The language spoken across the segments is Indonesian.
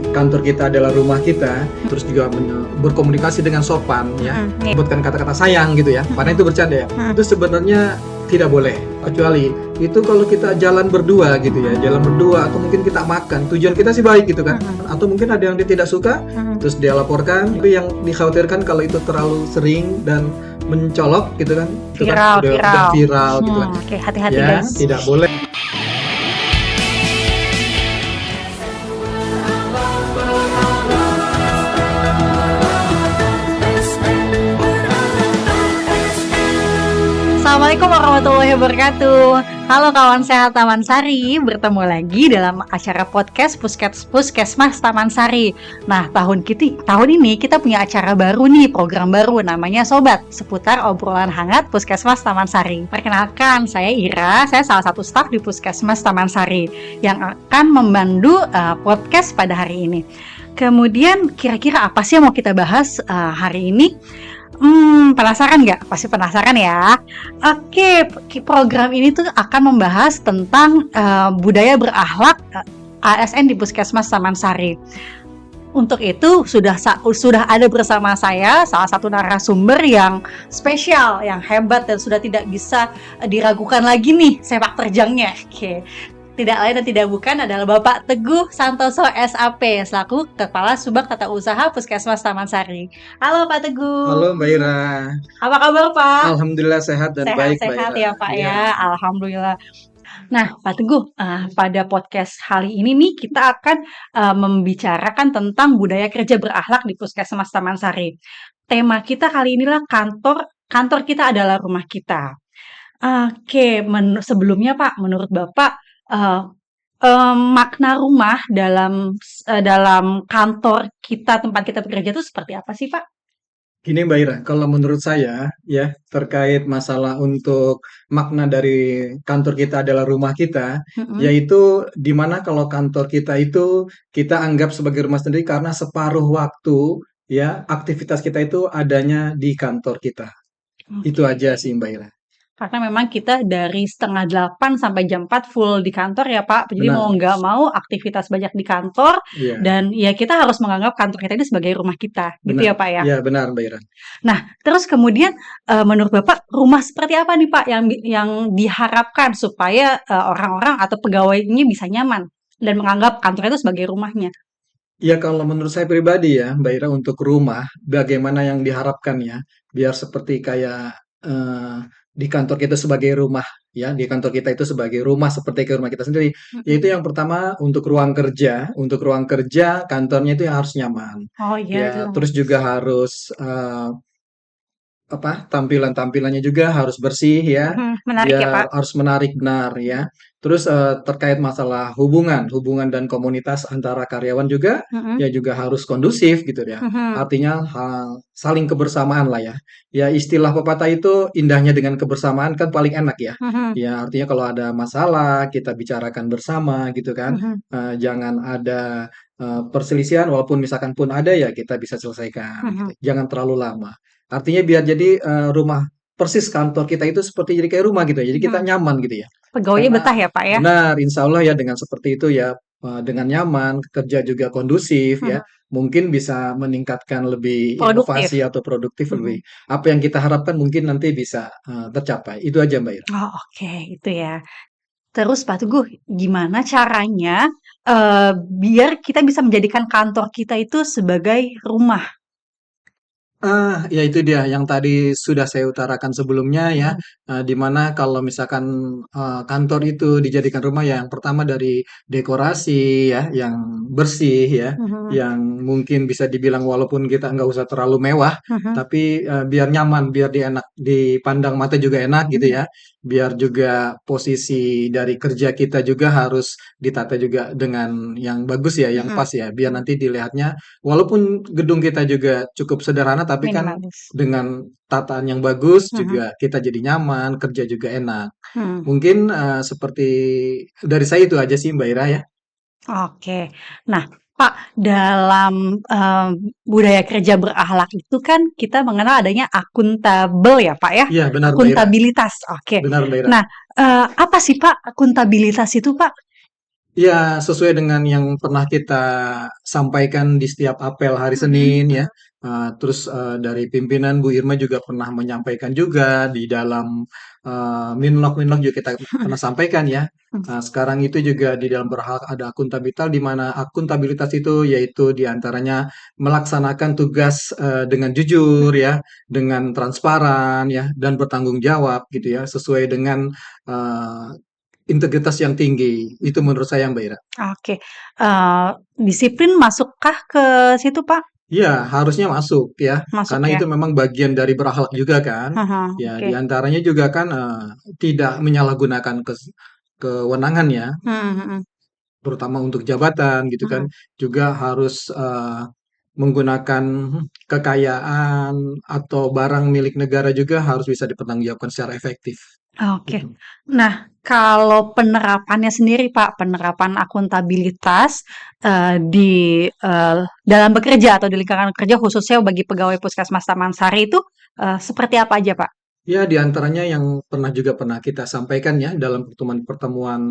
kantor kita adalah rumah kita, terus juga berkomunikasi dengan sopan ya, menyebutkan kata-kata sayang gitu ya, padahal itu bercanda ya, itu sebenarnya tidak boleh, kecuali itu kalau kita jalan berdua gitu ya, jalan berdua atau mungkin kita makan, tujuan kita sih baik gitu kan, atau mungkin ada yang dia tidak suka, terus dia laporkan, itu yang dikhawatirkan kalau itu terlalu sering dan mencolok gitu kan, itu kan udah viral gitu kan, Oke, hati-hati ya guys. tidak boleh. Assalamualaikum warahmatullahi wabarakatuh. Halo kawan sehat Taman Sari, bertemu lagi dalam acara podcast Puskesmas Taman Sari. Nah, tahun ini kita punya acara baru nih, program baru namanya Sobat, seputar obrolan hangat Puskesmas Taman Sari. Perkenalkan, saya Ira, saya salah satu staf di Puskesmas Taman Sari yang akan memandu podcast pada hari ini. Kemudian kira-kira apa sih yang mau kita bahas hari ini? Penasaran nggak? Pasti penasaran ya. Oke, program ini tuh akan membahas tentang budaya berakhlak ASN di Puskesmas Taman Sari. Untuk itu sudah ada bersama saya salah satu narasumber yang spesial, yang hebat dan sudah tidak bisa diragukan lagi nih sepak terjangnya. Oke. Tidak lain dan tidak bukan adalah Bapak Teguh Santoso SAP selaku Kepala Subag Tata Usaha Puskesmas Taman Sari. Halo Pak Teguh. Halo Mbak Ira. Apa kabar Pak? Alhamdulillah sehat dan baik Mbak Ira. Sehat ya Pak ya. Alhamdulillah. Nah Pak Teguh, pada podcast kali ini nih kita akan membicarakan tentang budaya kerja berakhlak di Puskesmas Taman Sari. Tema kita kali inilah kantor kita adalah rumah kita. Oke, sebelumnya Pak, menurut Bapak makna rumah dalam kantor kita, tempat kita bekerja itu seperti apa sih Pak? Gini Mbak Ira, kalau menurut saya ya terkait masalah untuk makna dari kantor kita adalah rumah kita, yaitu dimana kalau kantor kita itu kita anggap sebagai rumah sendiri karena separuh waktu ya aktivitas kita itu adanya di kantor kita. Itu aja sih Mbak Ira. Karena memang kita dari 7:30 sampai jam 4 full di kantor ya Pak. Jadi mau nggak mau aktivitas banyak di kantor dan ya kita harus menganggap kantor kita ini sebagai rumah kita. Gitu ya Pak ya? Iya benar Mbak Ira. Nah terus kemudian menurut Bapak rumah seperti apa nih Pak yang diharapkan supaya orang-orang atau pegawainya bisa nyaman dan menganggap kantor itu sebagai rumahnya? Ya kalau menurut saya pribadi ya Mbak Ira, untuk rumah bagaimana yang diharapkan ya, biar seperti kayak di kantor kita sebagai rumah ya, di kantor kita itu sebagai rumah seperti ke rumah kita sendiri, yaitu yang pertama untuk ruang kerja kantornya itu yang harus nyaman. Oh iya itu. Ya, terus juga harus tampilannya juga harus bersih ya, Menarik ya Pak. harus menarik benar ya. Terus terkait masalah hubungan dan komunitas antara karyawan juga ya juga harus kondusif gitu ya. Artinya saling kebersamaan lah ya. Ya istilah pepatah itu indahnya dengan kebersamaan kan paling enak ya. Ya artinya kalau ada masalah kita bicarakan bersama gitu kan. Jangan ada perselisihan, walaupun misalkan pun ada ya kita bisa selesaikan. Gitu. Jangan terlalu lama. Artinya biar jadi rumah persis kantor kita itu seperti jadi kayak rumah gitu ya. Jadi kita nyaman gitu ya. Pegawainya betah ya Pak ya? Benar, insya Allah ya dengan seperti itu ya, dengan nyaman, kerja juga kondusif ya, mungkin bisa meningkatkan lebih inovasi atau produktif lebih. Apa yang kita harapkan mungkin nanti bisa tercapai. Itu aja Mbak Ira. Oh oke, itu ya. Terus Pak Teguh, gimana caranya biar kita bisa menjadikan kantor kita itu sebagai rumah? Ya itu dia yang tadi sudah saya utarakan sebelumnya ya, di mana kalau misalkan kantor itu dijadikan rumah ya, yang pertama dari dekorasi ya, yang bersih ya, yang mungkin bisa dibilang walaupun kita nggak usah terlalu mewah, tapi biar nyaman, biar dipandang mata juga enak gitu ya, biar juga posisi dari kerja kita juga harus ditata juga dengan yang bagus ya, yang pas ya, biar nanti dilihatnya walaupun gedung kita juga cukup sederhana tapi kan dengan tataan yang bagus juga kita jadi nyaman, kerja juga enak. Mungkin seperti dari saya itu aja sih Mbak Ira ya. Oke. Nah Pak, dalam budaya kerja berakhlak itu kan kita mengenal adanya akuntabel ya Pak ya? Iya benar Mbak Ira. Akuntabilitas. Oke. Benar Mbak Ira. Nah, apa sih Pak akuntabilitas itu Pak? Ya, sesuai dengan yang pernah kita sampaikan di setiap apel hari Mhm, Senin ya. Terus dari pimpinan Bu Irma juga pernah menyampaikan juga di dalam minlog-minlog juga kita mhm, pernah sampaikan ya. mhm. Sekarang itu juga di dalam berhak ada akuntabilitas di mana akuntabilitas itu yaitu diantaranya melaksanakan tugas dengan jujur ya, dengan transparan ya, dan bertanggung jawab gitu ya, sesuai dengan eh, integritas yang tinggi, itu menurut saya Mbak Ira. Oke, eee, disiplin masukkah ke situ, Pak? Iya, harusnya masuk ya, Masuk karena ya? itu memang bagian dari berakhlak juga kan. Ya, Oke. di antaranya juga kan tidak menyalahgunakan kewenangan ya, Mhm, mhm, terutama untuk jabatan gitu kan. mhm. Juga harus menggunakan kekayaan atau barang milik negara juga harus bisa dipertanggungjawabkan secara efektif. Oke. Gitu. Nah, kalau penerapannya sendiri, Pak, penerapan akuntabilitas, dalam bekerja atau di lingkungan kerja khususnya bagi pegawai Puskesmas Taman Sari itu, seperti apa aja, Pak? Ya, di antaranya yang pernah kita sampaikan ya dalam pertemuan-pertemuan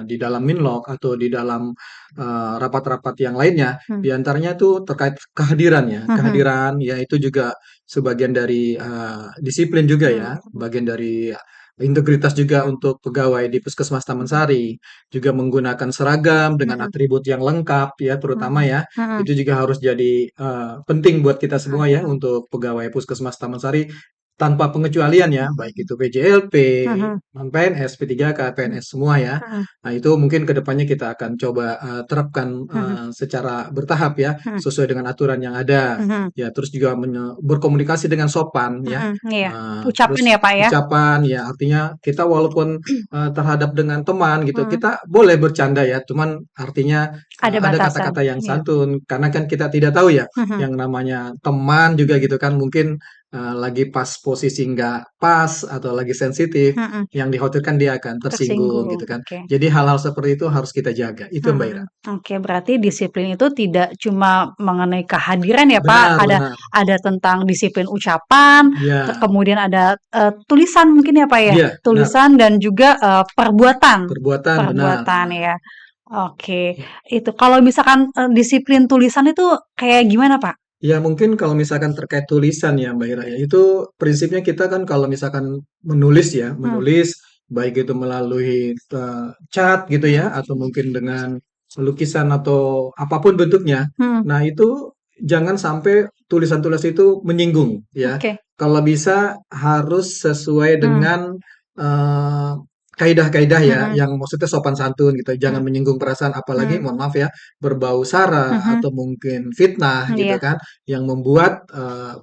di dalam Minlok atau di dalam rapat-rapat yang lainnya, Hmm, di antaranya itu terkait kehadiran ya, mhm, kehadiran ya itu juga sebagian dari disiplin juga ya, mhm, bagian dari integritas juga untuk pegawai di Puskesmas Taman mhm, Sari, juga menggunakan seragam dengan mhm, atribut yang lengkap ya, terutama mhm, ya, mhm, itu juga harus jadi penting buat kita semua ya mhm, untuk pegawai Puskesmas Taman Sari tanpa pengecualian ya, baik itu PJLP, mhm, non-PNS, P3K, mhm, PNS semua ya. mhm, Nah, itu mungkin ke depannya kita akan coba terapkan mhm, secara bertahap ya, mhm, sesuai dengan aturan yang ada. mhm, Ya, terus juga berkomunikasi dengan sopan ya. mhm, iya. Ucapin Terus ya, Pak, ya? ucapan ya artinya kita walaupun terhadap dengan teman gitu, Mhm, kita boleh bercanda ya, cuman artinya ada ada batasan, kata-kata yang iya. santun karena kan kita tidak tahu ya Mhm, yang namanya teman juga gitu kan mungkin lagi pas posisi nggak pas atau lagi sensitif, mhm, yang dikhawatirkan dia akan tersinggung tersinggung, gitu kan. oke. Jadi hal-hal seperti itu harus kita jaga, itu Mbak Ira. Mhm, oke, berarti disiplin itu tidak cuma mengenai kehadiran ya, Pak, Benar benar. ada tentang disiplin ucapan, Iya kemudian ada, tulisan mungkin ya, Pak, ya? iya, benar. Tulisan dan juga, perbuatan Perbuatan benar perbuatan benar. ya. Oke, itu kalau misalkan, disiplin tulisan itu kayak gimana, Pak? Ya mungkin kalau misalkan terkait tulisan ya Mbak Ira ya, itu prinsipnya kita kan kalau misalkan menulis ya, Hmm, menulis baik itu melalui cat gitu ya, atau mungkin dengan lukisan atau apapun bentuknya. hmm, Nah itu jangan sampai tulisan-tulisan itu menyinggung ya. oke, Kalau bisa harus sesuai hmm, dengan eh, kaidah-kaidah ya, mhm, yang maksudnya sopan santun gitu. Jangan hmm, menyinggung perasaan, apalagi hmm, mohon maaf ya, berbau sara mhm, atau mungkin fitnah gitu iya, kan yang membuat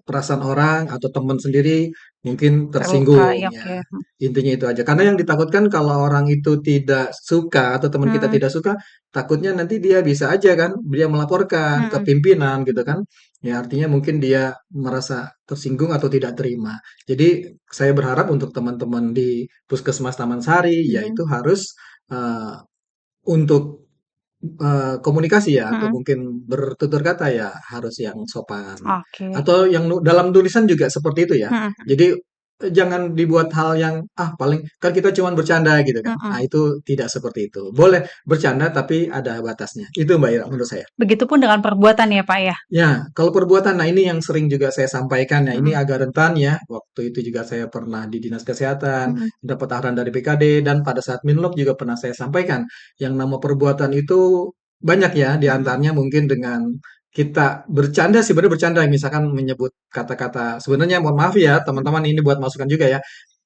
perasaan orang atau teman sendiri mungkin terluka, iya, tersinggung ya. oke, Intinya itu aja. Karena yang ditakutkan kalau orang itu tidak suka atau teman kita mhm, tidak suka, takutnya nanti dia bisa aja kan dia melaporkan ke mhm, pimpinan gitu mhm, kan. Ya artinya mungkin dia merasa tersinggung atau tidak terima. Jadi saya berharap untuk teman-teman di Puskesmas Taman Sari mhm, yaitu harus eh, untuk komunikasi ya atau mhm, mungkin bertutur kata ya harus yang sopan. oke, Atau yang dalam tulisan juga seperti itu ya. mhm, Jadi jangan dibuat hal yang paling kan kita cuman bercanda gitu kan. mhm. Ah itu tidak seperti itu. Boleh bercanda tapi ada batasnya. Itu Mbak Ira menurut saya. Begitupun dengan perbuatan ya, Pak, ya? Ya, kalau perbuatan, nah ini yang sering juga saya sampaikan ya, ini Mhm, agak rentan ya. Waktu itu juga saya pernah di Dinas Kesehatan, mhm, dapat arahan dari BKD, dan pada saat Minlok juga pernah saya sampaikan. Yang nama perbuatan itu banyak ya, di mhm, antaranya mungkin dengan kita bercanda sih, benar bercanda, misalkan menyebut kata-kata, sebenarnya mohon maaf ya, mhm, teman-teman ini buat masukan juga ya,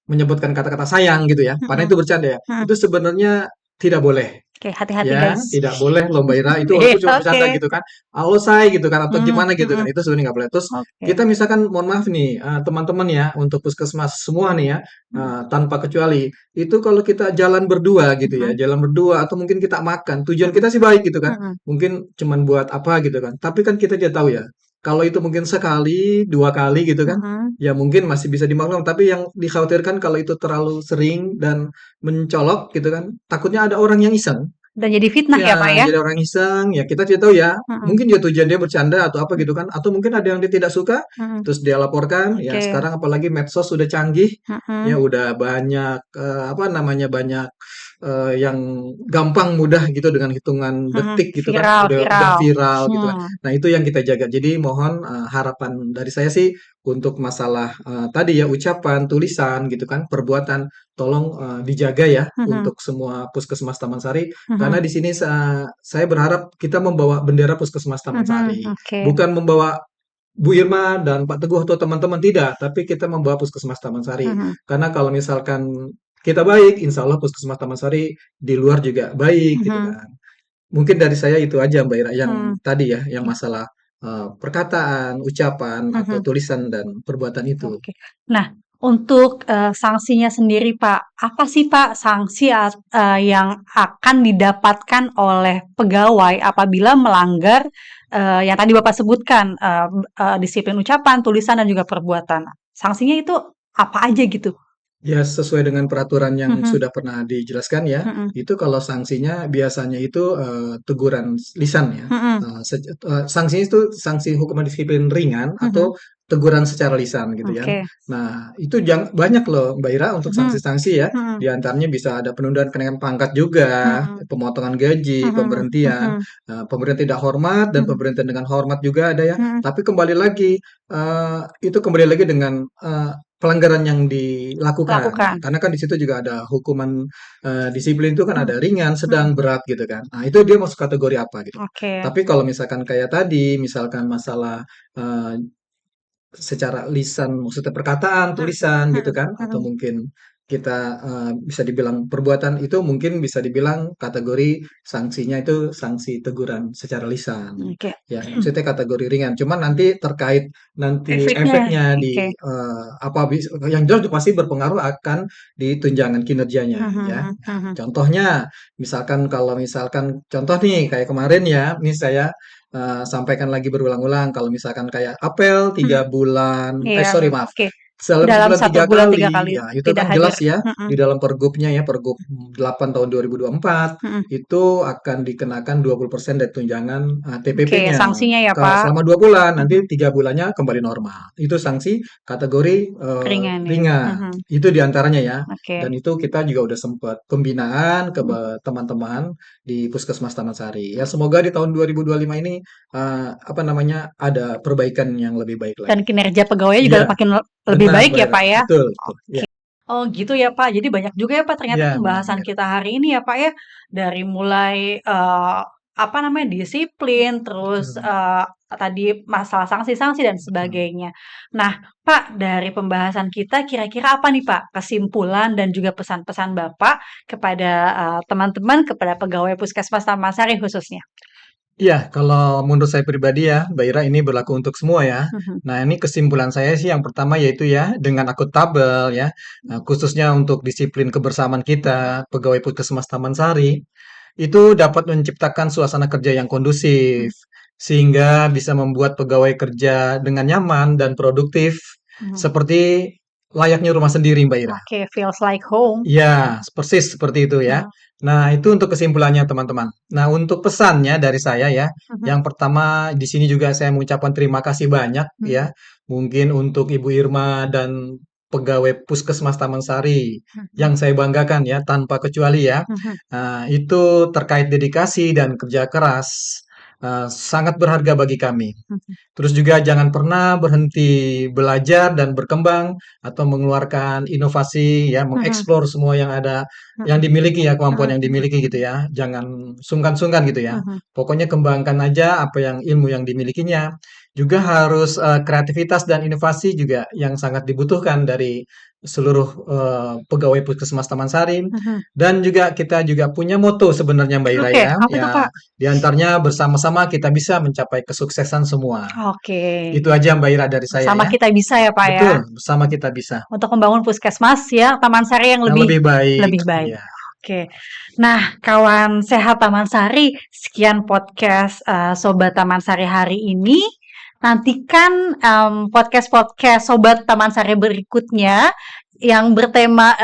menyebutkan kata-kata sayang gitu ya, padahal mhm, itu bercanda ya. mhm. Itu sebenarnya tidak boleh. Oke, hati-hati Ya, guys. tidak boleh lomba ira itu Iya, walaupun cuma bercanda oke. gitu kan. "Halo say," gitu kan atau Mmm, gimana gitu kan, mhm, itu sebenarnya nggak boleh. Terus oke. kita misalkan mohon maaf nih, teman-teman ya, untuk puskesmas semua nih ya, Mhm, tanpa kecuali, itu kalau kita jalan berdua gitu ya, mhm, jalan berdua atau mungkin kita makan, tujuan mhm, kita sih baik gitu kan, mhm, mungkin cuman buat apa gitu kan, tapi kan kita tidak tahu ya, kalau itu mungkin sekali, 2 kali gitu kan, mhm. ya mungkin masih bisa dimaklum, tapi yang dikhawatirkan kalau itu terlalu sering dan mencolok gitu kan, takutnya ada orang yang iseng. Dan jadi fitnah ya, Pak, Ya, ya? jadi orang iseng, ya kita tidak tahu ya, Mhm, mungkin dia tujuan dia bercanda atau apa mhm, gitu kan, atau mungkin ada yang dia tidak suka, mhm. terus dia laporkan, ya Oke, sekarang apalagi medsos sudah canggih, ya mhm, udah banyak, apa namanya, banyak yang gampang mudah gitu dengan hitungan Mhm. detik gitu kan Viral, udah viral. viral gitu kan. Hmm. Nah, itu yang kita jaga. Jadi mohon harapan dari saya sih untuk masalah tadi ya ucapan, tulisan gitu kan, perbuatan tolong dijaga ya Mhm. untuk semua Puskesmas Taman Sari karena Mhm. di sini saya berharap kita membawa bendera Puskesmas Taman Mhm. Sari, Oke. bukan membawa Bu Irma dan Pak Teguh atau teman-teman tidak, tapi kita membawa Puskesmas Taman Sari. Mhm. Karena kalau misalkan kita baik, insya Allah Puskesmas Taman Sari di luar juga baik gitu Mhm. kan. Mungkin dari saya itu aja Mbak Ira, yang Hmm. tadi ya, yang Oke. masalah perkataan, ucapan, atau Mhm. tulisan dan perbuatan itu. Oke. Nah, untuk sanksinya sendiri, Pak, apa sih, Pak, sanksi yang akan didapatkan oleh pegawai apabila melanggar yang tadi Bapak sebutkan, disiplin ucapan, tulisan, dan juga perbuatan? Sanksinya itu apa aja gitu? Ya, sesuai dengan peraturan yang Mhm. sudah pernah dijelaskan ya, Mhm. itu kalau sanksinya biasanya itu teguran lisan ya. Mhm. Sanksinya itu sanksi hukuman disiplin ringan Mhm. atau teguran secara lisan gitu ya. Oke. Nah, itu banyak loh Mbak Ira untuk Mhm. sanksi-sanksi ya. Mhm. Di antaranya bisa ada penundaan kenaikan pangkat juga, Mhm. pemotongan gaji, Mhm. pemberhentian, Mhm. pemberhentian tidak hormat dan Mhm. pemberhentian dengan hormat juga ada ya. Mhm. Tapi kembali lagi, itu kembali lagi dengan pelanggaran yang dilakukan. Lakukan. Karena kan di situ juga ada hukuman disiplin itu kan Mhm. ada ringan, sedang, Mhm. berat gitu kan. Nah, itu dia masuk kategori apa gitu. Oke. Tapi kalau misalkan kayak tadi, misalkan masalah eh, secara lisan, maksudnya perkataan, Mhm. tulisan gitu Mhm. kan, atau Mhm. mungkin kita bisa dibilang perbuatan itu mungkin bisa dibilang kategori sanksinya itu sanksi teguran secara lisan. Oke. Ya, maksudnya kategori ringan. Cuman nanti terkait nanti Efeknya, efeknya oke. di yang jelas pasti berpengaruh akan di tunjangan kinerjanya Mhm. ya. Mhm. Nah, Mhm. contohnya misalkan kalau misalkan contoh nih kayak kemarin ya, ini saya sampaikan lagi berulang-ulang kalau misalkan kayak apel Mhm. 3 bulan Iya, sorry maaf, oke. dalam Dalam sebulan satu 3 bulan 3 kali kali, ya itu tidak kan hadir. jelas ya Mhm. di dalam Pergubnya ya, Pergub 8 tahun 2024 Mhm. itu akan dikenakan 20% dari tunjangan Oke, TPP-nya sanksinya ya, Pak. selama 2 bulan, Mhm. nanti 3 bulannya kembali normal. Itu sanksi kategori Ringan ya. ringan. Mhm. Itu diantaranya ya. Oke. Dan itu kita juga udah sempat pembinaan ke Mhm. teman-teman di Puskesmas Taman Sari. Ya semoga di tahun 2025 ini apa namanya ada perbaikan yang lebih baik Dan lagi. kinerja pegawainya juga Iya, makin lebih benar baik Mbak ya, Ira. Pak, ya? Betul, betul. Iya, Oke. Oh, gitu ya, Pak. Jadi banyak juga ya, Pak, ternyata iya benar pembahasan Mbak Ira. kita hari ini ya, Pak, ya. Dari mulai apa namanya, disiplin, terus Betul. tadi masalah sanksi-sanksi dan Betul. sebagainya. Nah, Pak, dari pembahasan kita kira-kira apa nih, Pak, kesimpulan dan juga pesan-pesan Bapak kepada teman-teman, kepada pegawai Puskesmas Taman Sari khususnya? Iya, kalau menurut saya pribadi ya, Mbak Ira ini berlaku untuk semua ya. Mhm. Nah, ini kesimpulan saya sih yang pertama yaitu ya, dengan akuntabel ya, khususnya untuk disiplin kebersamaan kita, pegawai Puskesmas Taman Sari, itu dapat menciptakan suasana kerja yang Mhm. kondusif, sehingga bisa membuat pegawai kerja dengan nyaman dan produktif, Mhm. seperti layaknya rumah sendiri, Mbak Ira. Oke, feels like home. Iya, persis seperti itu ya. Mhm. Nah, itu untuk kesimpulannya, teman-teman. Nah, untuk pesannya dari saya ya, Mhm. yang pertama di sini juga saya mengucapkan terima kasih banyak Mhm. ya, mungkin untuk Ibu Irma dan pegawai Puskesmas Taman Sari Mhm. yang saya banggakan ya, tanpa kecuali ya. Mhm. Nah, itu terkait dedikasi dan kerja keras, sangat berharga bagi kami. Mhm. Terus juga jangan pernah berhenti belajar dan berkembang atau mengeluarkan inovasi ya, Mhm. mengeksplor semua yang ada, yang Mhm. dimiliki ya, kemampuan Mhm. yang dimiliki gitu ya. Jangan sungkan-sungkan gitu ya. Mhm. Pokoknya kembangkan aja apa yang ilmu yang dimilikinya. Juga harus kreativitas dan inovasi juga yang sangat dibutuhkan dari seluruh pegawai Puskesmas Taman Sari. Mhm. Dan juga kita juga punya moto sebenarnya Mbak Ira Oke, ya. apa Ya, tuh, Pak? di antaranya bersama-sama kita bisa mencapai kesuksesan semua. Oke, Itu aja Mbak Ira dari saya bersama ya. kita bisa ya, Pak, ya, Betul, bersama kita bisa. untuk membangun puskesmas ya, Taman Sari yang Yang lebih lebih baik. lebih baik. Iya. Oke. Nah, kawan sehat Taman Sari, sekian podcast Sobat Taman Sari hari ini. Nantikan podcast-podcast Sobat Taman Sari berikutnya yang bertema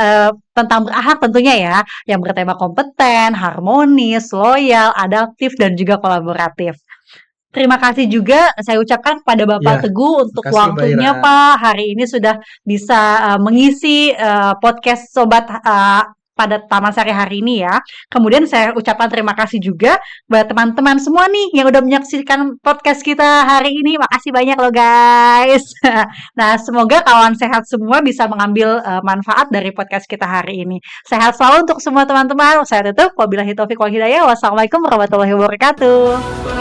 tentang berakhlak tentunya ya, yang bertema kompeten, harmonis, loyal, adaptif, dan juga kolaboratif. Terima kasih juga saya ucapkan kepada Iya, Bapak Teguh untuk makasih Mbak Ira. waktunya, Pak. Hari ini sudah bisa mengisi podcast Sobat pada Taman Sari hari ini ya. Kemudian saya ucapkan terima kasih juga buat teman-teman semua nih yang udah menyaksikan podcast kita hari ini. Makasih banyak loh guys. Nah, semoga kawan sehat semua bisa mengambil manfaat dari podcast kita hari ini. Sehat selalu untuk semua teman-teman. Saya tutup. Wabillahi taufiq wal hidayah. Wassalamualaikum warahmatullahi wabarakatuh.